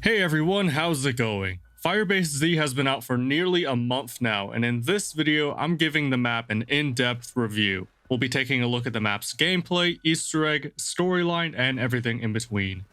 Hey everyone, how's it going? Firebase Z has been out for nearly a month now, and in this video, I'm giving the map an in-depth review. We'll be taking a look at the map's gameplay, Easter egg, storyline, and everything in between.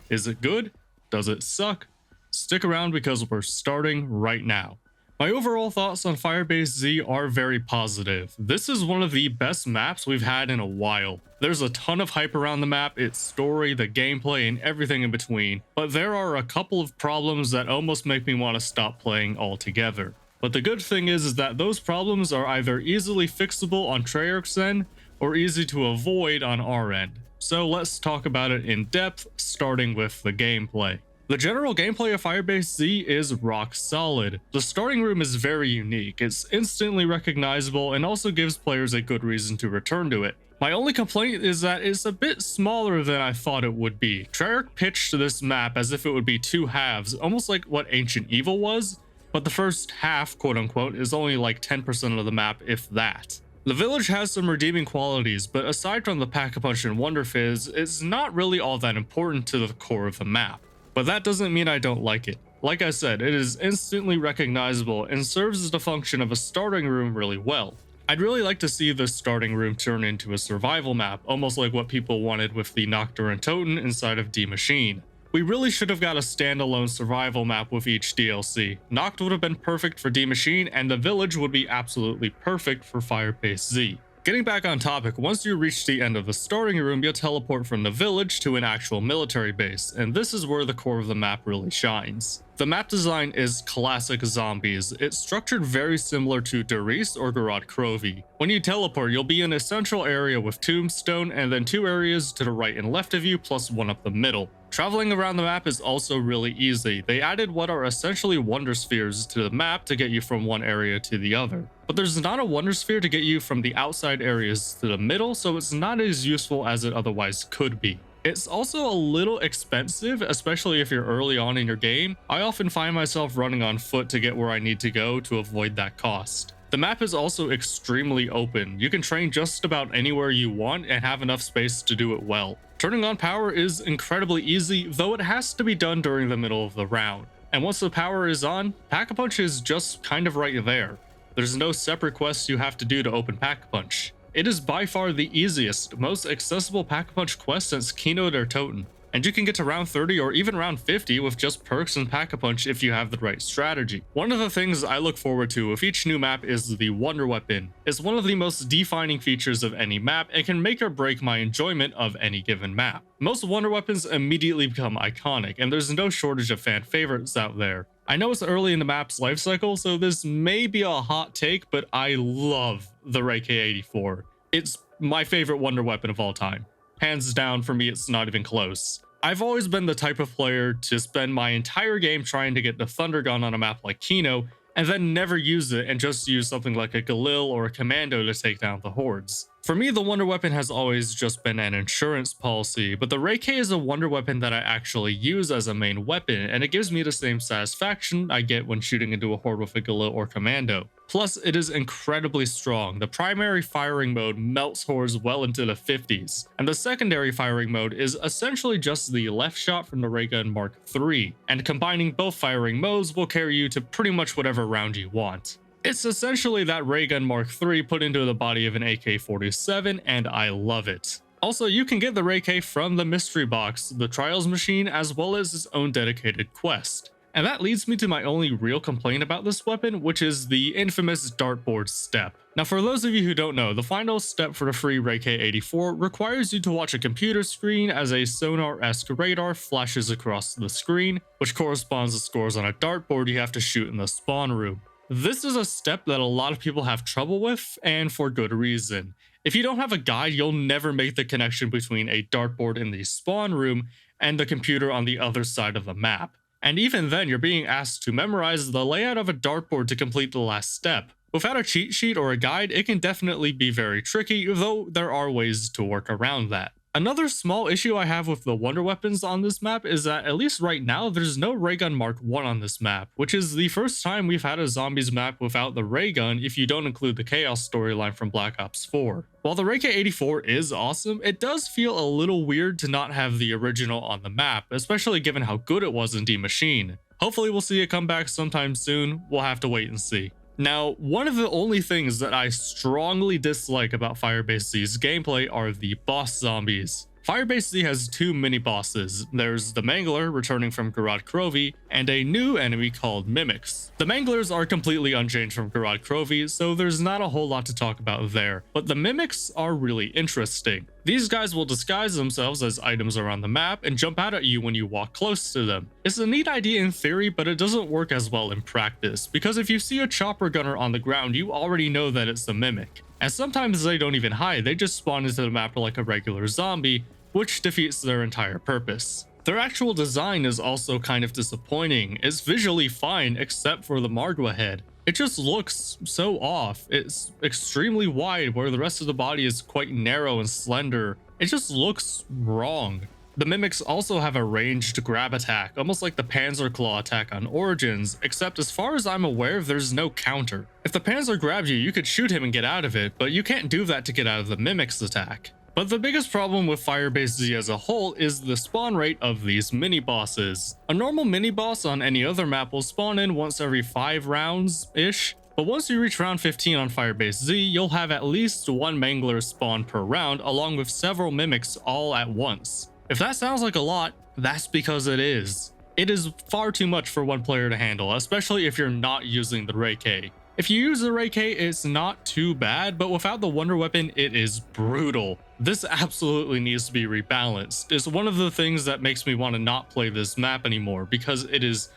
Is it good? Does it suck? Stick around because we're starting right now. My overall thoughts on Firebase Z are very positive. This is one of the best maps we've had in a while. There's a ton of hype around the map, its story, the gameplay, and everything in between, but there are a couple of problems that almost make me want to stop playing altogether. But the good thing is that those problems are either easily fixable on Treyarch's end, or easy to avoid on our end. So let's talk about it in depth, starting with the gameplay. The general gameplay of Firebase Z is rock solid. The starting room is very unique, it's instantly recognizable and also gives players a good reason to return to it. My only complaint is that it's a bit smaller than I thought it would be. Treyarch pitched this map as if it would be two halves, almost like what Ancient Evil was, but the first half, quote unquote, is only like 10% of the map, if that. The village has some redeeming qualities, but aside from the Pack-a-Punch and Wonder Fizz, it's not really all that important to the core of the map. But that doesn't mean I don't like it. Like I said, it is instantly recognizable and serves as the function of a starting room really well. I'd really like to see this starting room turn into a survival map, almost like what people wanted with the Nocturne Totem inside of D Machine. We really should have got a standalone survival map with each DLC. Noct would have been perfect for D Machine, and the village would be absolutely perfect for Firebase Z. Getting back on topic, once you reach the end of the starting room, you'll teleport from the village to an actual military base, and this is where the core of the map really shines. The map design is classic zombies. It's structured very similar to Derice or Garad Krovi. When you teleport, you'll be in a central area with Tombstone, and then two areas to the right and left of you, plus one up the middle. Traveling around the map is also really easy. They added what are essentially wonder spheres to the map to get you from one area to the other. But there's not a wonder sphere to get you from the outside areas to the middle, so it's not as useful as it otherwise could be. It's also a little expensive, especially if you're early on in your game. I often find myself running on foot to get where I need to go to avoid that cost. The map is also extremely open. You can train just about anywhere you want and have enough space to do it well. Turning on power is incredibly easy, though it has to be done during the middle of the round. And once the power is on, Pack-a-Punch is just kind of right there. There's no separate quests you have to do to open Pack-a-Punch. It is by far the easiest, most accessible Pack-a-Punch quest since Keynote or Totem. And you can get to round 30 or even round 50 with just perks and Pack-a-Punch if you have the right strategy. One of the things I look forward to with each new map is the Wonder Weapon. It's one of the most defining features of any map and can make or break my enjoyment of any given map. Most Wonder Weapons immediately become iconic, and there's no shortage of fan favorites out there. I know it's early in the map's life cycle, so this may be a hot take, but I love the Ray K84. It's my favorite Wonder Weapon of all time. Hands down, for me, it's not even close. I've always been the type of player to spend my entire game trying to get the Thunder Gun on a map like Kino, and then never use it and just use something like a Galil or a Commando to take down the hordes. For me, the Wonder Weapon has always just been an insurance policy, but the Ray K is a Wonder Weapon that I actually use as a main weapon, and it gives me the same satisfaction I get when shooting into a horde with a Galil or Commando. Plus, it is incredibly strong. The primary firing mode melts hordes well into the 50s, and the secondary firing mode is essentially just the left shot from the Ray Gun Mark III, and combining both firing modes will carry you to pretty much whatever round you want. It's essentially that Ray Gun Mark III put into the body of an AK-47, and I love it. Also, you can get the Ray K from the mystery box, the Trials machine, as well as its own dedicated quest. And that leads me to my only real complaint about this weapon, which is the infamous dartboard step. Now, for those of you who don't know, the final step for the free Ray K84 requires you to watch a computer screen as a sonar-esque radar flashes across the screen, which corresponds to scores on a dartboard you have to shoot in the spawn room. This is a step that a lot of people have trouble with, and for good reason. If you don't have a guide, you'll never make the connection between a dartboard in the spawn room and the computer on the other side of the map. And even then, you're being asked to memorize the layout of a dartboard to complete the last step. Without a cheat sheet or a guide, it can definitely be very tricky, though there are ways to work around that. Another small issue I have with the wonder weapons on this map is that, at least right now, there's no ray gun Mark 1 on this map, which is the first time we've had a zombies map without the ray gun if you don't include the Chaos storyline from Black Ops 4. While the Ray K84 is awesome, it does feel a little weird to not have the original on the map, especially given how good it was in D Machine. Hopefully we'll see it come back sometime soon, we'll have to wait and see. Now, one of the only things that I strongly dislike about Firebase Z's gameplay are the boss zombies. Firebase Z has two mini-bosses. There's the Mangler, returning from Garad Krovi, and a new enemy called Mimics. The Manglers are completely unchanged from Garad Krovi, so there's not a whole lot to talk about there, but the Mimics are really interesting. These guys will disguise themselves as items around the map and jump out at you when you walk close to them. It's a neat idea in theory, but it doesn't work as well in practice, because if you see a chopper gunner on the ground, you already know that it's the Mimic. And sometimes they don't even hide, they just spawn into the map like a regular zombie, which defeats their entire purpose. Their actual design is also kind of disappointing. It's visually fine except for the Margwa head. It just looks so off. It's extremely wide where the rest of the body is quite narrow and slender. It just looks wrong. The Mimics also have a ranged grab attack, almost like the Panzer Claw attack on Origins, except as far as I'm aware, there's no counter. If the Panzer grabs you, you could shoot him and get out of it, but you can't do that to get out of the Mimics attack. But the biggest problem with Firebase Z as a whole is the spawn rate of these mini-bosses. A normal mini-boss on any other map will spawn in once every 5 rounds-ish, but once you reach round 15 on Firebase Z, you'll have at least one Mangler spawn per round, along with several Mimics all at once. If that sounds like a lot, that's because it is. It is far too much for one player to handle, especially if you're not using the Ray K. If you use the Ray K, it's not too bad, but without the wonder weapon, it is brutal. This absolutely needs to be rebalanced. It's one of the things that makes me want to not play this map anymore, because it is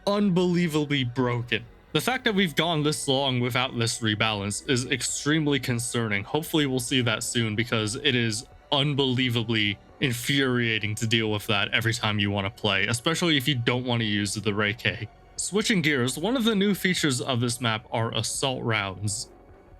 unbelievably broken. The fact that we've gone this long without this rebalance is extremely concerning. Hopefully we'll see that soon, because it is unbelievably infuriating to deal with that every time you want to play, especially if you don't want to use the Ray K. Switching gears, one of the new features of this map are assault rounds.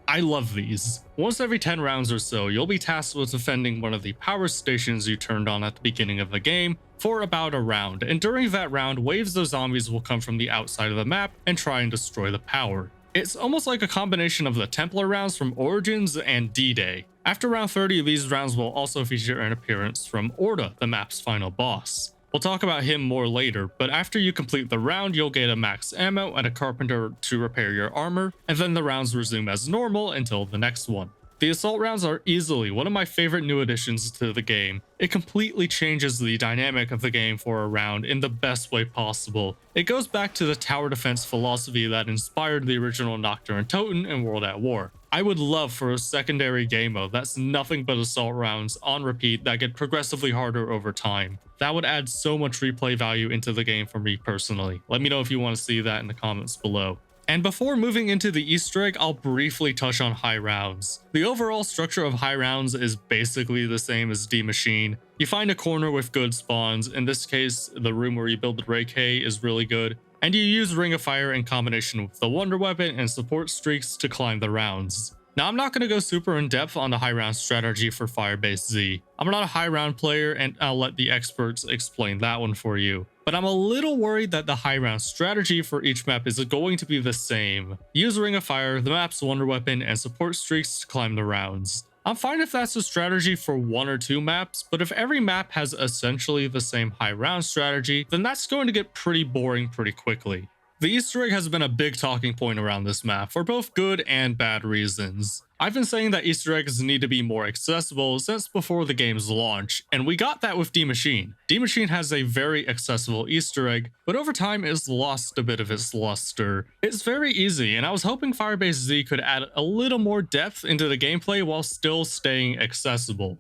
I love these. Once every 10 rounds or so, you'll be tasked with defending one of the power stations you turned on at the beginning of the game for about a round, and during that round, waves of zombies will come from the outside of the map and try and destroy the power. It's almost like a combination of the Templar rounds from Origins and D-Day. After round 30, these rounds will also feature an appearance from Orda, the map's final boss. We'll talk about him more later, but after you complete the round, you'll get a max ammo and a carpenter to repair your armor, and then the rounds resume as normal until the next one. The assault rounds are easily one of my favorite new additions to the game. It completely changes the dynamic of the game for a round in the best way possible. It goes back to the tower defense philosophy that inspired the original Nocturne Toten in World at War. I would love for a secondary game mode that's nothing but assault rounds on repeat that get progressively harder over time. That would add so much replay value into the game for me personally. Let me know if you want to see that in the comments below. And before moving into the Easter egg, I'll briefly touch on high rounds. The overall structure of high rounds is basically the same as D Machine. You find a corner with good spawns. In this case, the room where you build the Ray K is really good. And you use Ring of Fire in combination with the Wonder Weapon and support streaks to climb the rounds. Now, I'm not going to go super in depth on the high round strategy for Firebase Z. I'm not a high round player, and I'll let the experts explain that one for you. But I'm a little worried that the high round strategy for each map is going to be the same. Use Ring of Fire, the map's Wonder Weapon, and support streaks to climb the rounds. I'm fine if that's the strategy for 1 or 2 maps, but if every map has essentially the same high round strategy, then that's going to get pretty boring pretty quickly. The Easter egg has been a big talking point around this map for both good and bad reasons. I've been saying that Easter eggs need to be more accessible since before the game's launch, and we got that with D Machine. D Machine has a very accessible Easter egg, but over time it's lost a bit of its luster. It's very easy, and I was hoping Firebase Z could add a little more depth into the gameplay while still staying accessible.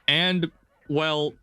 And, well,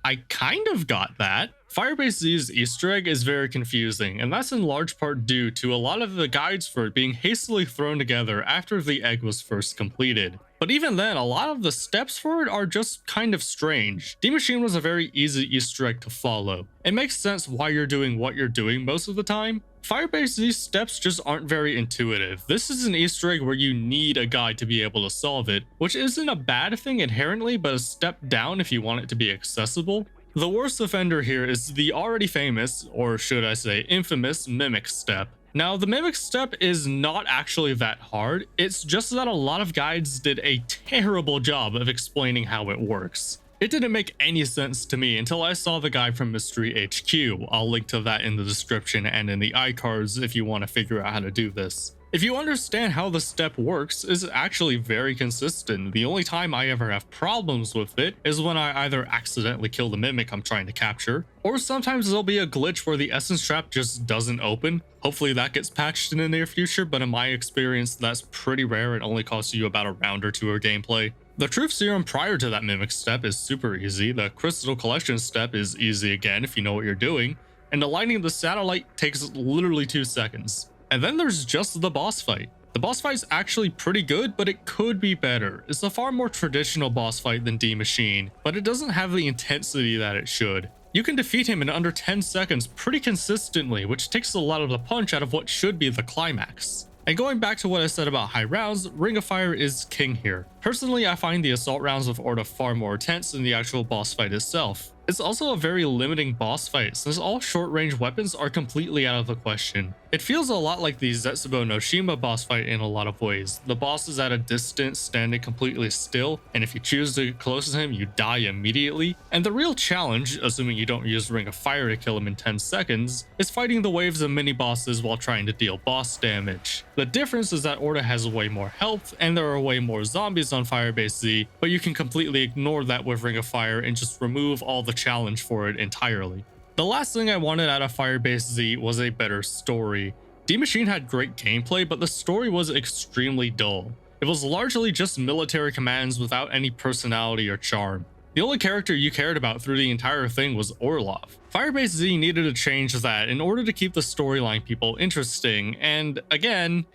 I kind of got that. Firebase Z's Easter egg is very confusing, and that's in large part due to a lot of the guides for it being hastily thrown together after the egg was first completed. But even then, a lot of the steps for it are just kind of strange. D Machine was a very easy Easter egg to follow. It makes sense why you're doing what you're doing most of the time, Firebase Z steps just aren't very intuitive. This is an Easter egg where you need a guide to be able to solve it, which isn't a bad thing inherently, but a step down if you want it to be accessible. The worst offender here is the already famous, or should I say infamous, mimic step. Now, the mimic step is not actually that hard, it's just that a lot of guides did a terrible job of explaining how it works. It didn't make any sense to me until I saw the guide from Mystery HQ. I'll link to that in the description and in the iCards if you want to figure out how to do this. If you understand how the step works, it's actually very consistent. The only time I ever have problems with it is when I either accidentally kill the mimic I'm trying to capture, or sometimes there'll be a glitch where the essence trap just doesn't open. Hopefully that gets patched in the near future, but in my experience that's pretty rare. It only costs you about a round or two of gameplay. The truth serum prior to that mimic step is super easy, the crystal collection step is easy again if you know what you're doing, and aligning the satellite takes literally 2 seconds. And then there's just the boss fight. The boss fight is actually pretty good, but it could be better. It's a far more traditional boss fight than D Machine, but it doesn't have the intensity that it should. You can defeat him in under 10 seconds pretty consistently, which takes a lot of the punch out of what should be the climax. And going back to what I said about high rounds, Ring of Fire is king here. Personally, I find the assault rounds with Orda far more intense than the actual boss fight itself. It's also a very limiting boss fight since all short-range weapons are completely out of the question. It feels a lot like the Zetsubo no Shima boss fight in a lot of ways. The boss is at a distance, standing completely still, and if you choose to get close to him, you die immediately. And the real challenge, assuming you don't use Ring of Fire to kill him in 10 seconds, is fighting the waves of mini-bosses while trying to deal boss damage. The difference is that Orda has way more health, and there are way more zombies on Firebase Z, but you can completely ignore that with Ring of Fire and just remove all the challenge for it entirely. The last thing I wanted out of Firebase Z was a better story. D Machine had great gameplay, but the story was extremely dull. It was largely just military commands without any personality or charm. The only character you cared about through the entire thing was Orlov. Firebase Z needed to change that in order to keep the storyline people interesting, and again,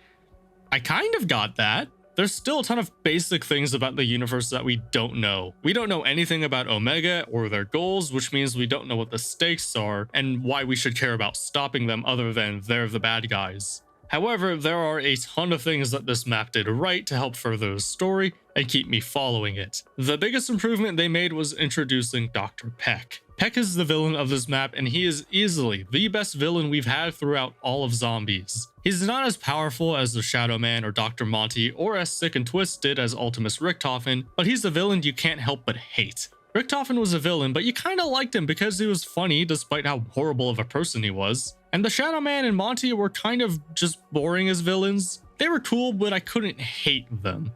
I kind of got that. There's still a ton of basic things about the universe that we don't know. We don't know anything about Omega or their goals, which means we don't know what the stakes are and why we should care about stopping them other than they're the bad guys. However, there are a ton of things that this map did right to help further the story and keep me following it. The biggest improvement they made was introducing Dr. Peck. Peck is the villain of this map, and he is easily the best villain we've had throughout all of Zombies. He's not as powerful as the Shadow Man or Dr. Monty, or as sick and twisted as Ultimus Richtofen, but he's a villain you can't help but hate. Richtofen was a villain, but you kinda liked him because he was funny despite how horrible of a person he was. And the Shadow Man and Monty were kind of just boring as villains. They were cool, but I couldn't hate them.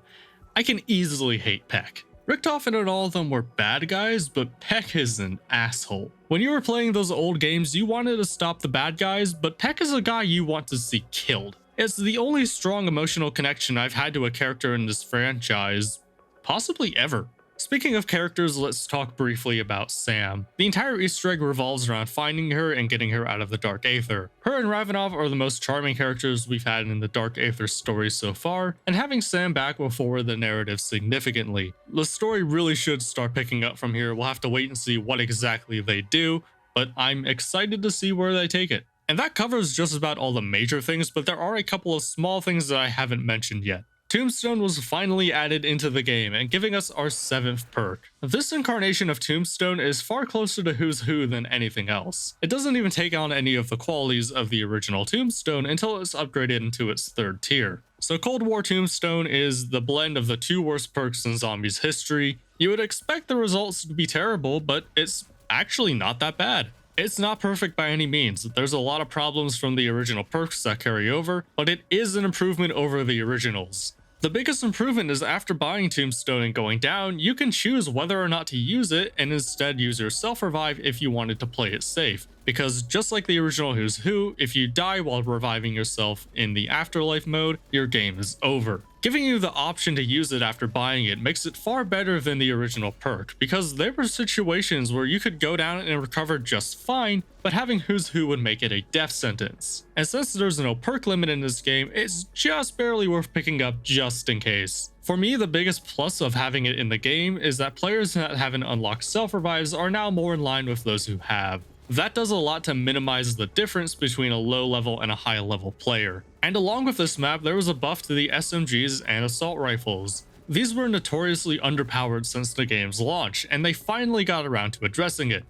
I can easily hate Peck. Richtofen and all of them were bad guys, but Peck is an asshole. When you were playing those old games, you wanted to stop the bad guys, but Peck is a guy you want to see killed. It's the only strong emotional connection I've had to a character in this franchise, possibly ever. Speaking of characters, let's talk briefly about Sam. The entire Easter egg revolves around finding her and getting her out of the Dark Aether. Her and Ravenov are the most charming characters we've had in the Dark Aether stories so far, and having Sam back will forward the narrative significantly. The story really should start picking up from here. We'll have to wait and see what exactly they do, but I'm excited to see where they take it. And that covers just about all the major things, but there are a couple of small things that I haven't mentioned yet. Tombstone was finally added into the game and giving us our 7th perk. This incarnation of Tombstone is far closer to Who's Who than anything else. It doesn't even take on any of the qualities of the original Tombstone until it's upgraded into its 3rd tier. So Cold War Tombstone is the blend of the 2 worst perks in Zombies history. You would expect the results to be terrible, but it's actually not that bad. It's not perfect by any means. There's a lot of problems from the original perks that carry over, but it is an improvement over the originals. The biggest improvement is after buying Tombstone and going down, you can choose whether or not to use it and instead use your self-revive if you wanted to play it safe. Because just like the original Who's Who, if you die while reviving yourself in the afterlife mode, your game is over. Giving you the option to use it after buying it makes it far better than the original perk, because there were situations where you could go down and recover just fine, but having Who's Who would make it a death sentence. And since there's no perk limit in this game, it's just barely worth picking up just in case. For me, the biggest plus of having it in the game is that players that haven't unlocked self-revives are now more in line with those who have. That does a lot to minimize the difference between a low level and a high level player. And along with this map, there was a buff to the SMGs and assault rifles. These were notoriously underpowered since the game's launch, and they finally got around to addressing it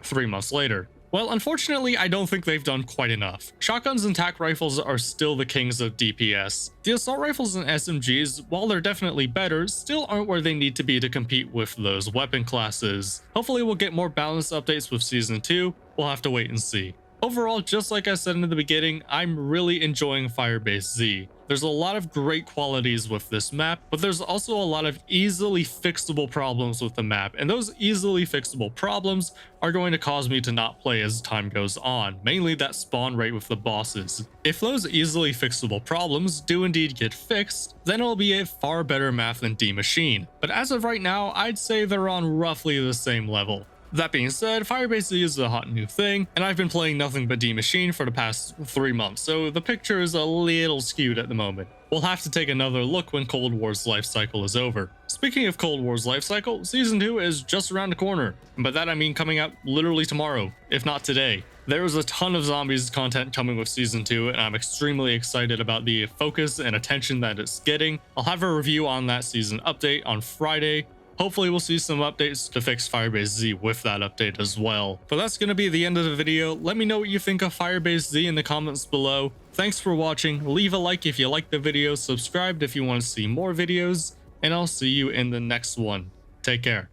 3 months later. Well, unfortunately, I don't think they've done quite enough. Shotguns and tac rifles are still the kings of DPS. The assault rifles and SMGs, while they're definitely better, still aren't where they need to be to compete with those weapon classes. Hopefully we'll get more balanced updates with Season 2, we'll have to wait and see. Overall, just like I said in the beginning, I'm really enjoying Firebase Z. There's a lot of great qualities with this map, but there's also a lot of easily fixable problems with the map, and those easily fixable problems are going to cause me to not play as time goes on, mainly that spawn rate with the bosses. If those easily fixable problems do indeed get fixed, then it'll be a far better map than D Machine, but as of right now, I'd say they're on roughly the same level. That being said, Firebase Z is a hot new thing, and I've been playing nothing but D Machine for the past 3 months, so the picture is a little skewed at the moment. We'll have to take another look when Cold War's life cycle is over. Speaking of Cold War's life cycle, Season 2 is just around the corner. And by that I mean coming out literally tomorrow, if not today. There is a ton of zombies content coming with Season 2, and I'm extremely excited about the focus and attention that it's getting. I'll have a review on that season update on Friday. Hopefully we'll see some updates to fix Firebase Z with that update as well. But that's going to be the end of the video. Let me know what you think of Firebase Z in the comments below. Thanks for watching. Leave a like if you liked the video, subscribe if you want to see more videos, and I'll see you in the next one. Take care.